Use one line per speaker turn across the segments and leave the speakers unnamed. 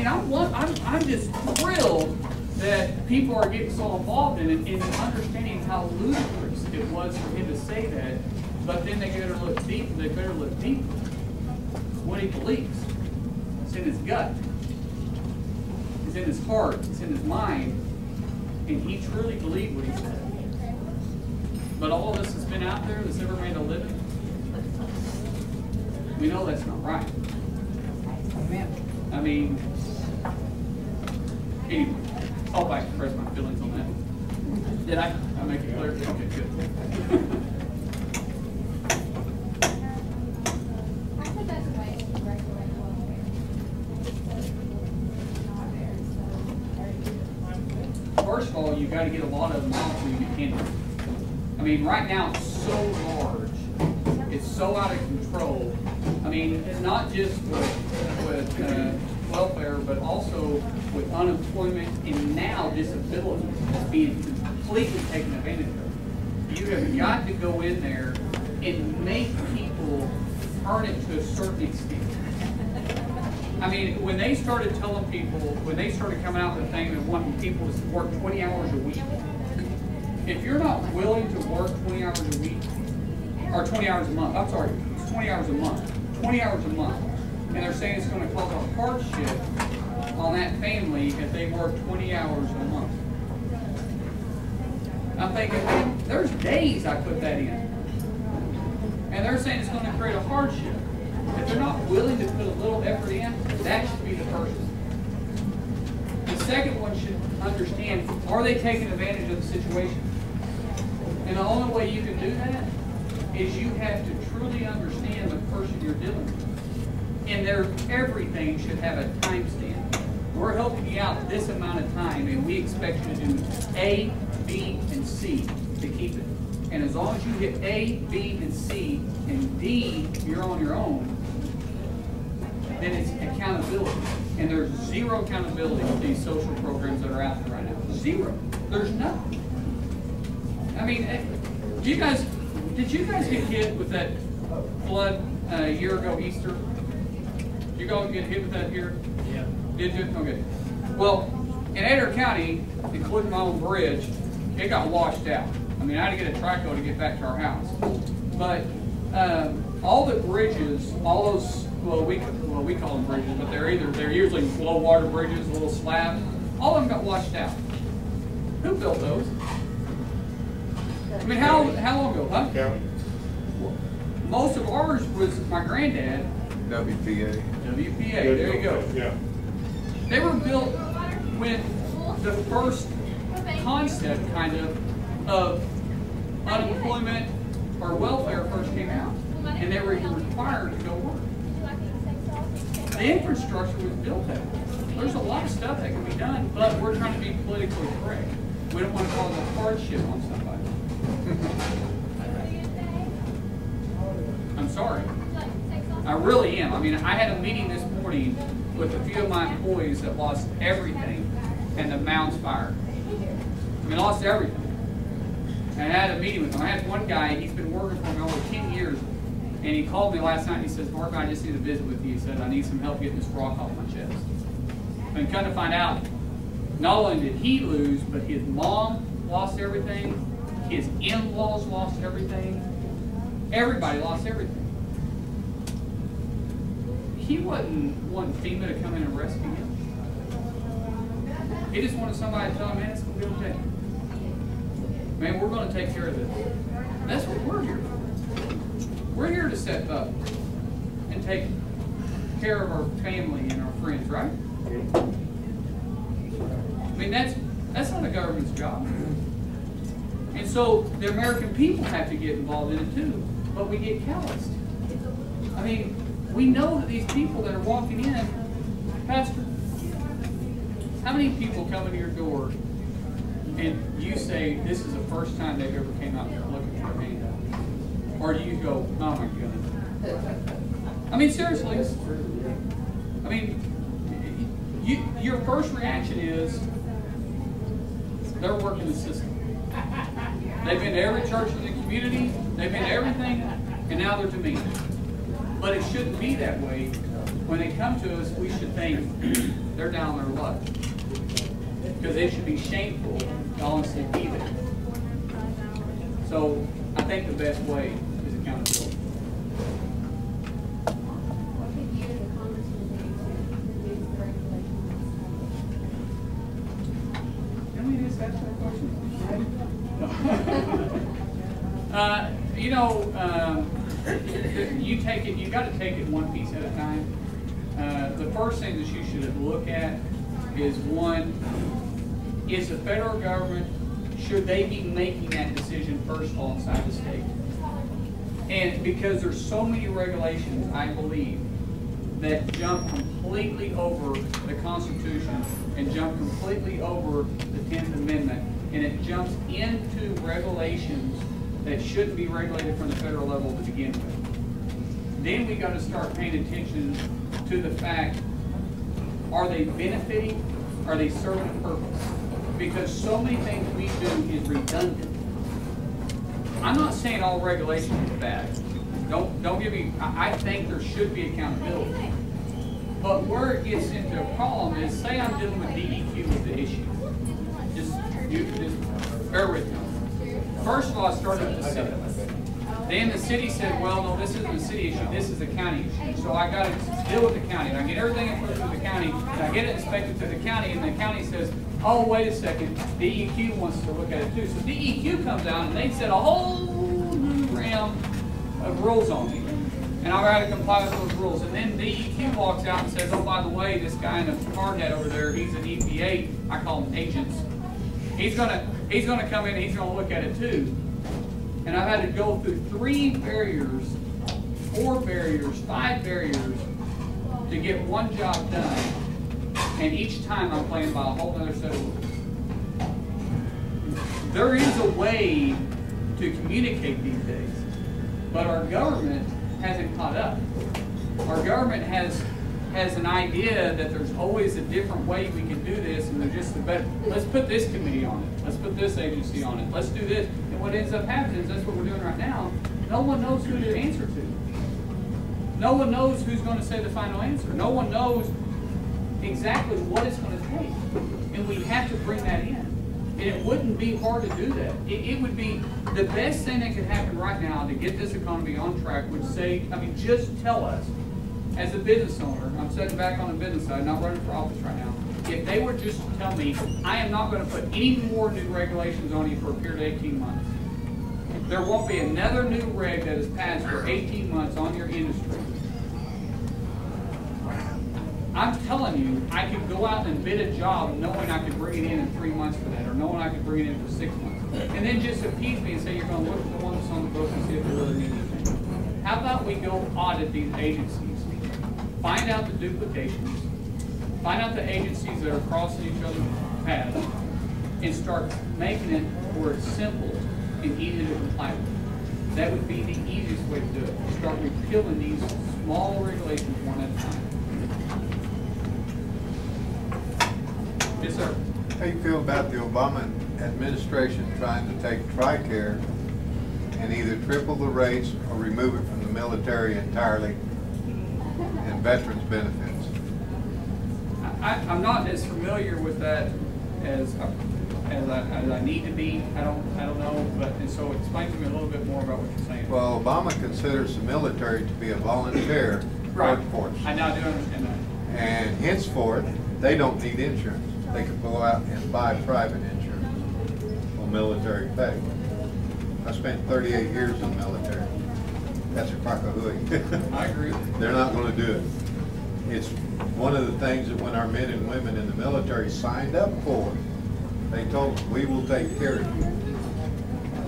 I'm just thrilled that people are getting so involved in it and understanding how ludicrous it was for him to say that. But then they better look deep. They better look deep. What he believes. It's in his gut. It's in his heart. It's in his mind. And he truly believed what he said. But all of us that's been out there that's ever made a living, we know that's not right. I mean, anyway, I'll back express my feelings on that. Did I make it clear? Okay, good. First of all, you've got to get a lot of them out so you can handle it. I mean, right now it's so large. It's so out of control. I mean, it's not just with welfare, but also with unemployment and now disability being completely taken advantage of. You have got to go in there and make people earn it to a certain extent. I mean, when they started telling people, when they started coming out with the thing and wanting people to work 20 hours a week, if you're not willing to work 20 hours a week, or 20 hours a month, I'm sorry, it's 20 hours a month, 20 hours a month, and they're saying it's going to cause a hardship on that family if they work 20 hours a month. I'm thinking, man, there's days I put that in. And they're saying it's going to create a hardship. If they're not willing to put a little effort in, that should be the person. The second one should understand, are they taking advantage of the situation? And the only way you can do that is you have to truly understand the person you're dealing with. And everything should have a time stamp. We're helping you out this amount of time, and we expect you to do A, B, and C to keep it. And as long as you hit A, B, and C, and D, you're on your own, then it's accountability. And there's zero accountability with these social programs that are out there right now. Zero. There's nothing. I mean, did you guys get hit with that flood a year ago, Easter? Did you all get hit with that here? Yeah. Did you? Okay. Well, in Adair County, including my own bridge, it got washed out. I mean, I had to get a trico to get back to our house. But all the bridges, all those, well, we call them bridges, but they're usually low water bridges, little slabs. All of them got washed out. Who built those? I mean, how long ago, huh?
County.
Most of ours was my granddad.
WPA.
There you go.
Yeah.
They were built when the first concept, kind of unemployment or welfare first came out, and they were required to go work. The infrastructure was built that way. There's a lot of stuff that can be done, but we're trying to be politically correct. We don't want to cause a hardship on somebody. I'm sorry. I really am. I mean, I had a meeting this morning with a few of my employees that lost everything in the Mounds fire. I mean, lost everything. And I had a meeting with him. I had one guy, he's been working for me over 10 years, and he called me last night and he says, Mark, I just need to visit with you. He said, I need some help getting this rock off my chest. And kind of find out, not only did he lose, but his mom lost everything, his in-laws lost everything, everybody lost everything. He wasn't wanting FEMA to come in and rescue him. He just wanted somebody to tell him, man, it's going to be okay. Man, we're going to take care of this. That's what we're here for. We're here to step up and take care of our family and our friends, right? I mean, that's not the government's job. And so the American people have to get involved in it too, but we get calloused. I mean, we know that these people that are walking in, Pastor, how many people come into your door and you say this is the first time they've ever came out here looking for a handout? Or do you go, oh my goodness? I mean, seriously. I mean, your first reaction is they're working the system. They've been to every church in the community, they've been to everything, and now they're to me. But it shouldn't be that way. When they come to us, we should think, they're down on their luck. Because it should be shameful to honestly be there. So I think the best way is accountability. Can we just ask that question? You know, you got to take it one piece at a time. The first thing that you should look at is, one, is the federal government, should they be making that decision first of all inside the state? And because there's so many regulations, I believe, that jump completely over the Constitution and jump completely over the 10th Amendment, and it jumps into regulations that shouldn't be regulated from the federal level to begin with. Then we got to start paying attention to the fact, are they benefiting? Are they serving a purpose? Because so many things we do is redundant. I'm not saying all regulations are bad. Don't give me, I think there should be accountability. But where it gets into a problem is, say I'm dealing with DEQ with the issue. Just bear with me. First of all, I started with the city. Then the city said, well, no, this isn't a city issue, this is a county issue. So I got to deal with the county. And I get everything input through the county, and I get it inspected to the county, and the county says, oh, wait a second, DEQ wants to look at it too. So DEQ comes out, and they set a whole new realm of rules on me. And I've got to comply with those rules. And then DEQ walks out and says, oh, by the way, this guy in the hard hat over there, he's an EPA, I call them agents. He's gonna come in and he's gonna look at it too. And I've had to go through 3 barriers, 4 barriers, 5 barriers to get one job done. And each time I'm playing by a whole other set of rules. There is a way to communicate these days, but our government hasn't caught up. Our government has an idea that there's always a different way we can do this, and they're just the better. Let's put this committee on it. Let's put this agency on it. Let's do this. And what ends up happening is that's what we're doing right now. No one knows who to answer to. No one knows who's going to say the final answer. No one knows exactly what it's going to take. And we have to bring that in. And it wouldn't be hard to do that. It would be the best thing that could happen right now to get this economy on track would say, I mean, just tell us, as a business owner, I'm sitting back on the business side, not running for office right now, if they were just to tell me, I am not going to put any more new regulations on you for a period of 18 months. There won't be another new reg that is passed for 18 months on your industry. I'm telling you, I could go out and bid a job knowing I could bring it in 3 months for that, or knowing I could bring it in for 6 months. And then just appease me and say you're going to look at the one that's on the books and see if they really need anything. How about we go audit these agencies? Find out the duplications, find out the agencies that are crossing each other's paths, and start making it where it's simple and easy to comply with. That would be the easiest way to do it. Start repealing these small regulations one at a time. Yes, sir.
How do you feel about the Obama administration trying to take TRICARE and either triple the rates or remove it from the military entirely and veterans benefits?
I'm not as familiar with that as I need to be. I don't know, but and so explain to me a little bit more about what you're saying.
Well, Obama considers the military to be a volunteer workforce.
I now do understand that.
And henceforth, they don't need insurance. They can go out and buy private insurance on military pay. I spent 38 years in the military. That's a crock of hooey.
I agree.
They're not going to do it. It's one of the things that when our men and women in the military signed up for, they told them, we will take care of you.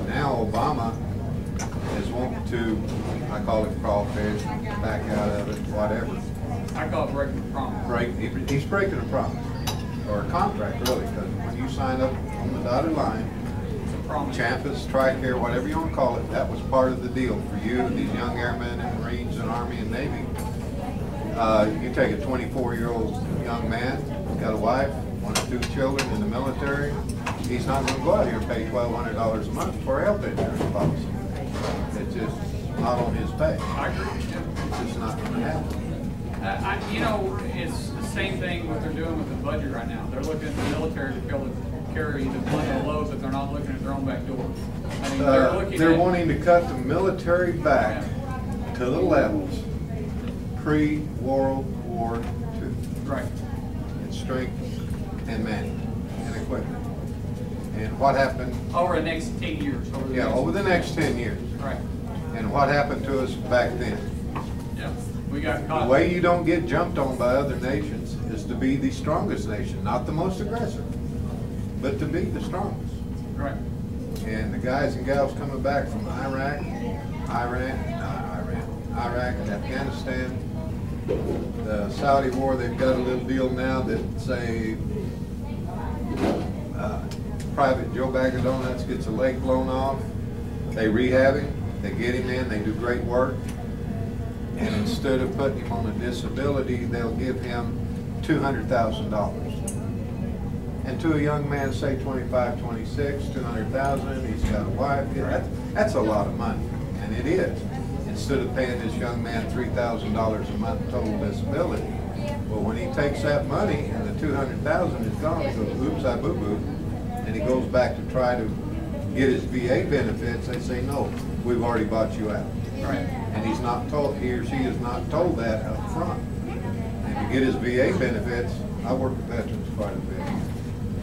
Now Obama is wanting to, I call it crawfish, back out of it, whatever.
I call it breaking a promise.
He's breaking a promise, or a contract really, because when you sign up on the dotted line, Champus, TRICARE, whatever you want to call it, that was part of the deal for you and these young airmen and Marines and Army and Navy. You take a 24-year-old young man, got a wife, 1 or 2 children in the military, he's not going to go out here and pay $1,200 a month for a health insurance policy. It's just not on his pay.
I agree.
It's just not going to happen.
You know, it's the same thing what they're doing with the budget right now. They're looking at the military to be able to carry the bundle load, but they're not looking at their own back door. I mean,
they're wanting to cut the military back to the levels pre-World War II.
Right.
In strength and manning and equipment. And what happened?
Over the next 10 years.
Over the next 10 years.
Right.
And what happened to us back then?
Yeah. We got caught.
The way you don't get jumped on by other nations is to be the strongest nation, not the most aggressive, but to be the strongest.
Right.
And the guys and gals coming back from Iraq and Afghanistan, the Saudi war, they've got a little deal now that say Private Joe Bag of Donuts gets a leg blown off, they rehab him, they get him in, they do great work, and instead of putting him on a disability, they'll give him $200,000. And to a young man, say 25, 26, 200,000, he's got a wife, that's a lot of money, and it is. Instead of paying this young man $3,000 a month total disability. Well, when he takes that money and the 200,000 is gone, he goes, oops, I boo-boo, and he goes back to try to get his VA benefits, they say, no, we've already bought you out.
Right.
And he's not told, he or she is not told that up front. And to get his VA benefits, I work with veterans quite a bit,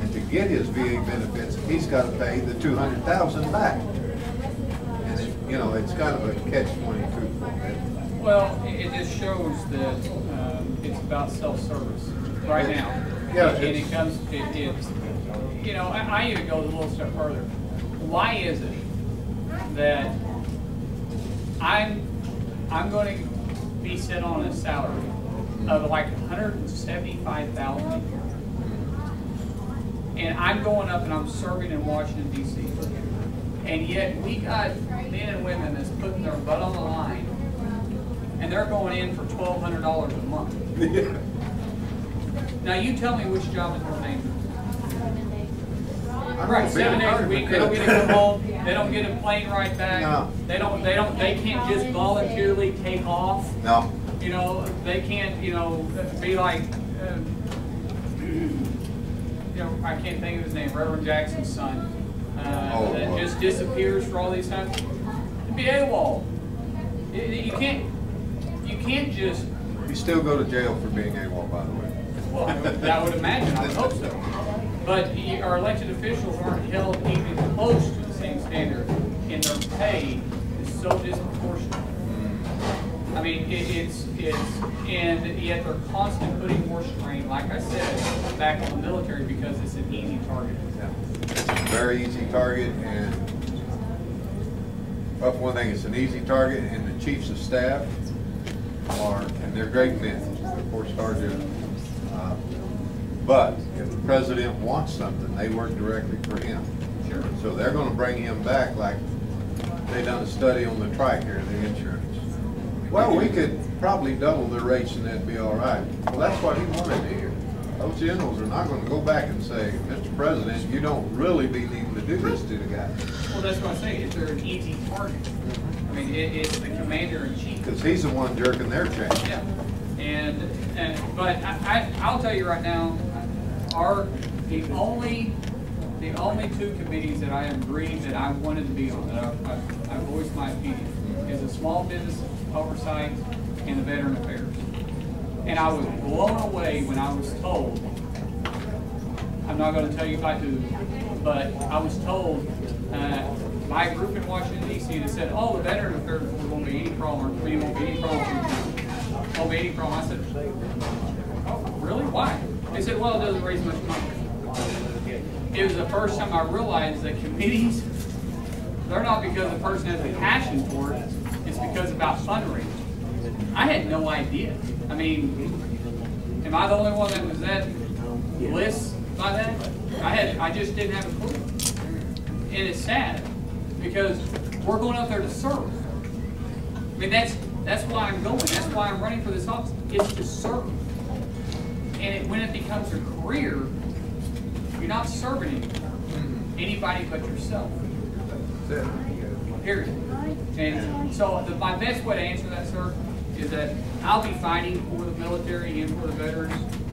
and to get his VA benefits, he's got to pay the 200,000 back. And you know, it's kind of a catch-22 for it.
Well, it just shows that it's about self-service right now.
Yeah.
And it comes, it's, you know, I even go a little step further. Why is it that I'm going to be set on a salary of like $175,000, and I'm going up and I'm serving in Washington, D.C., and yet we got men and women that's putting their butt on the line, and they're going in for $1,200 a month.
Yeah.
Now you tell me which job is more dangerous. Right, 7 days a week, they don't get to come home, they don't get a plane ride back.
No.
They can't just voluntarily take off.
No.
You know, they can't, you know, be like, you know, I can't think of his name, Reverend Jackson's son, that just disappears for all these times. It'd be AWOL. You can't just.
You still go to jail for being AWOL, by the way.
Well, I would imagine, I would hope so. But our elected officials aren't held even close to the same standard, and their pay is so disproportionate. I mean, and yet they're constantly putting more strain, like I said, back on the military because it's an easy target.
Yeah. Very easy target, and well, for one thing, it's an easy target, and the chiefs of staff and they're great men, of course, but if the president wants something, they work directly for him.
Sure.
So they're going to bring him back like they done a study on the TRICARE, the insurance. Well, we could probably double the rates and that'd be all right. Well, that's what he wanted to hear. Those generals are not going to go back and say, Mr. President, you don't really be needing to do this to the guy.
Well, that's what I say. They're an easy target. I mean, it's the commander-in-chief.
Because he's the one jerking their chain.
Yeah. But I'll tell you right now, the only two committees that I agreed that I wanted to be on, that I voiced my opinion, is the Small Business Oversight and the Veteran Affairs. And I was blown away when I was told, I'm not going to tell you by who, but I was told by a group in Washington, D.C. that said, oh, the Veteran Affairs won't be any problem, or won't be any problem. Won't be any problem. I said, oh, really? Why? They said, well, it doesn't raise much money. It was the first time I realized that committees, they're not because the person has a passion for it, it's because about fundraising. I had no idea. I mean, am I the only one that was that bliss by that? I just didn't have a clue. And it's sad because we're going out there to serve. I mean, that's why I'm going. That's why I'm running for this office. It's to serve. And when it becomes a career, you're not serving anybody but yourself. Period. And so my best way to answer that, sir, is that I'll be fighting for the military and for the veterans